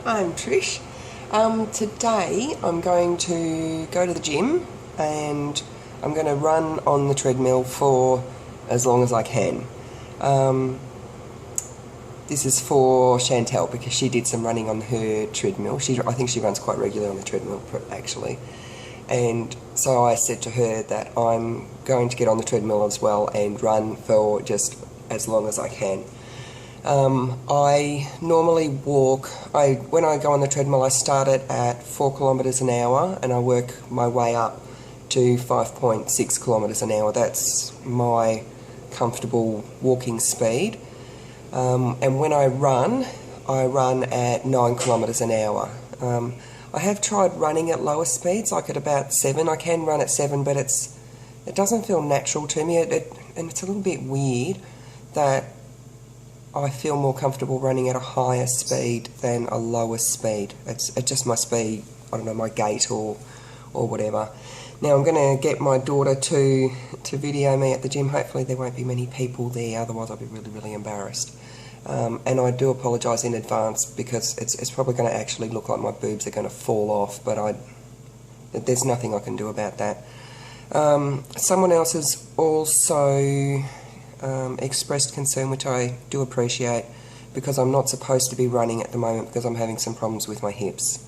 I'm Trish. Today I'm going to go to the gym and I'm going to run on the treadmill for as long as I can. This is for Chantel because she did some running on her treadmill. I think she runs quite regularly on the treadmill actually. And so I said to her that I'm going to get on the treadmill as well and run for just as long as I can. I normally walk, when I go on the treadmill I start it at 4 kilometres an hour and I work my way up to 5.6 kilometres an hour. That's my comfortable walking speed. And when I run at 9 kilometres an hour. I have tried running at lower speeds, like at about 7. I can run at 7, but it doesn't feel natural to me, and it's a little bit weird that I feel more comfortable running at a higher speed than a lower speed. It's just my speed, I don't know, my gait or whatever. Now I'm going to get my daughter to video me at the gym. Hopefully there won't be many people there, otherwise I'll be really, really embarrassed. And I do apologise in advance because it's probably going to actually look like my boobs are going to fall off, but there's nothing I can do about that. Someone else has also expressed concern, which I do appreciate, because I'm not supposed to be running at the moment because I'm having some problems with my hips.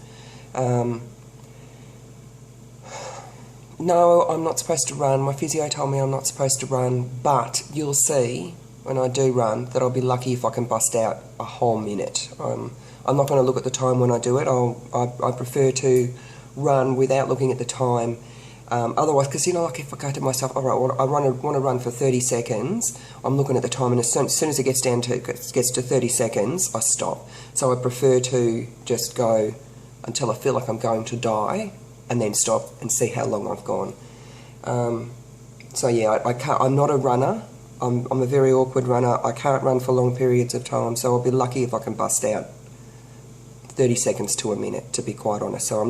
No, I'm not supposed to run. My physio told me I'm not supposed to run, but you'll see when I do run that I'll be lucky if I can bust out a whole minute. I'm not going to look at the time when I do it. I prefer to run without looking at the time. Otherwise, because like if I go to myself, all right, I want to run for 30 seconds, I'm looking at the time, and as soon as it gets to 30 seconds, I stop. So I prefer to just go until I feel like I'm going to die, and then stop and see how long I've gone. So yeah, I'm not a runner. I'm a very awkward runner. I can't run for long periods of time, so I'll be lucky if I can bust out 30 seconds to a minute, to be quite honest. So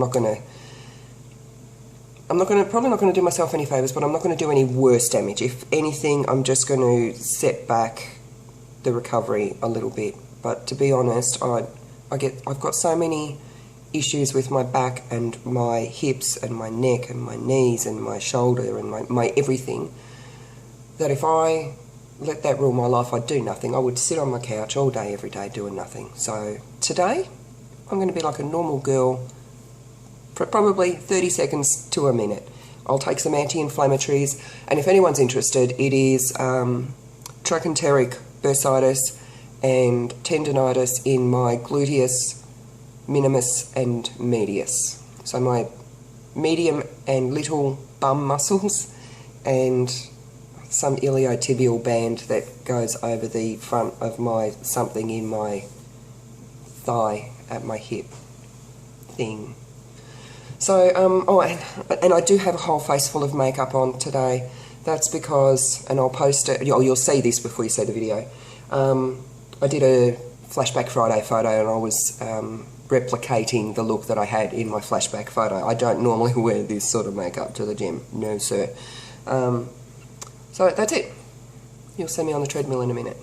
probably not going to do myself any favours, but I'm not going to do any worse damage. If anything, I'm just going to set back the recovery a little bit. But to be honest, I've got so many issues with my back and my hips and my neck and my knees and my shoulder and my everything, that if I let that rule my life, I'd do nothing. I would sit on my couch all day, every day, doing nothing. So today, I'm going to be like a normal girl for probably 30 seconds to a minute. I'll take some anti-inflammatories, and if anyone's interested, it is trochanteric bursitis and tendinitis in my gluteus minimus and medius. So my medium and little bum muscles, and some iliotibial band that goes over the front of something in my thigh at my hip thing. So, and I do have a whole face full of makeup on today. That's because, and I'll post it, you'll see this before you see the video. I did a Flashback Friday photo and I was replicating the look that I had in my Flashback photo. I don't normally wear this sort of makeup to the gym, no sir. So that's it. You'll see me on the treadmill in a minute.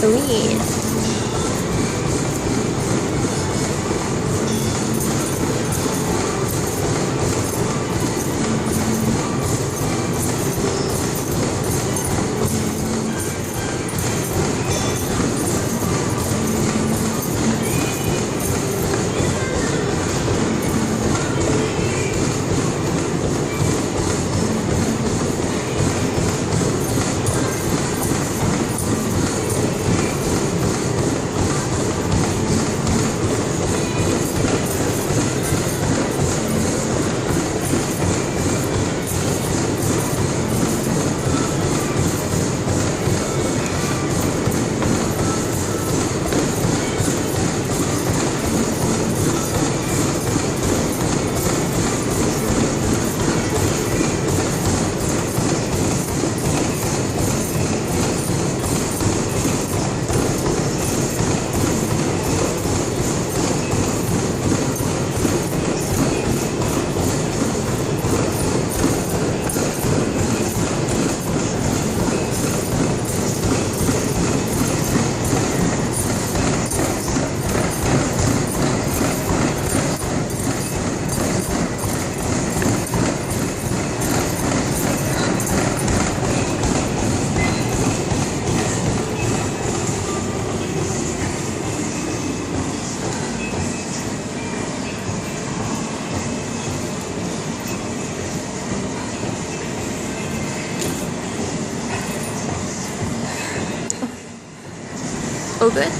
Sweet. good.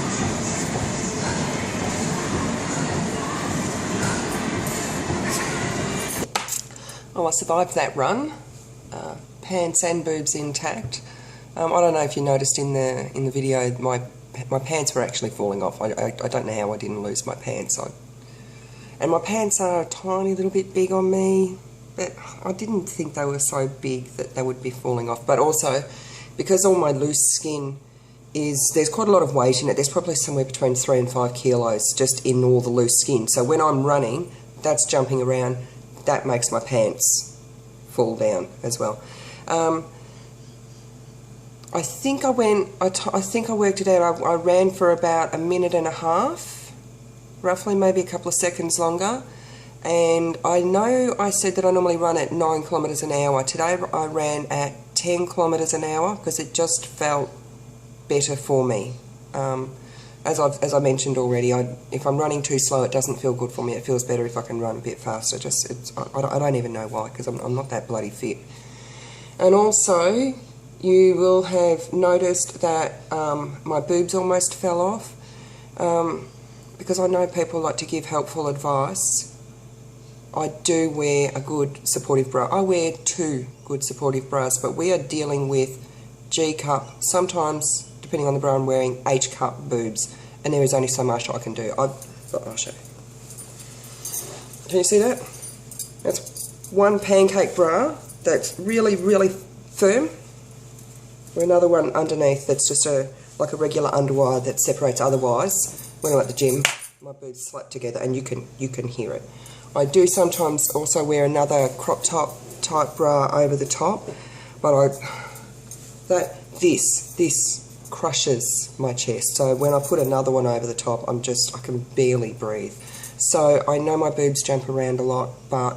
Oh, I survived that run. Pants and boobs intact. I don't know if you noticed in the video, my pants were actually falling off. I don't know how I didn't lose my pants. And my pants are a tiny little bit big on me, but I didn't think they were so big that they would be falling off. But also, because all my loose skin there's quite a lot of weight in it. There's probably somewhere between 3 and 5 kilos just in all the loose skin. So when I'm running, that's jumping around. That makes my pants fall down as well. I think I worked it out. I ran for about 1.5 minutes, roughly, maybe a couple of seconds longer. And I know I said that I normally run at 9 kilometres an hour. Today I ran at 10 kilometres an hour because it just felt better for me. As I mentioned already, if I'm running too slow, it doesn't feel good for me. It feels better if I can run a bit faster. I don't even know why, because I'm not that bloody fit. And also, you will have noticed that my boobs almost fell off, because I know people like to give helpful advice. I do wear a good supportive bra. I wear 2 good supportive bras, but we are dealing with G-cup, sometimes, depending on the bra I'm wearing, H-cup boobs, and there is only so much I can do. I'll show you. Can you see that? That's one pancake bra that's really, really firm. Or another one underneath that's just like a regular underwire that separates. Otherwise, when I'm at the gym, my boobs slap together, and you can hear it. I do sometimes also wear another crop top type bra over the top, but this crushes my chest. So when I put another one over the top, I can barely breathe. So I know my boobs jump around a lot, but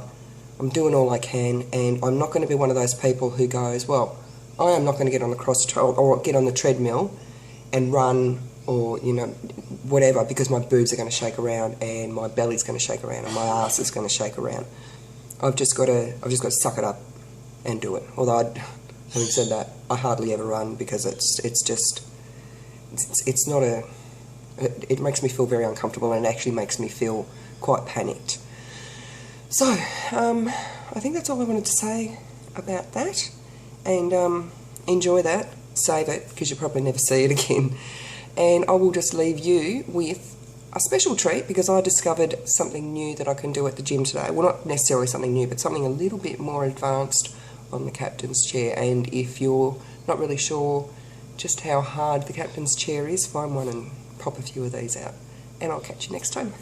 I'm doing all I can, and I'm not going to be one of those people who goes, well, I am not going to get on the or get on the treadmill and run, or whatever, because my boobs are going to shake around and my belly's going to shake around and my ass is going to shake around. I've just got to suck it up and do it. Although, having said that, I hardly ever run because it makes me feel very uncomfortable, and it actually makes me feel quite panicked. So, I think that's all I wanted to say about that. And enjoy that, save it, because you'll probably never see it again. And I will just leave you with a special treat, because I discovered something new that I can do at the gym today. Well, not necessarily something new, but something a little bit more advanced on the captain's chair. And if you're not really sure just how hard the captain's chair is, find one and pop a few of these out. And I'll catch you next time.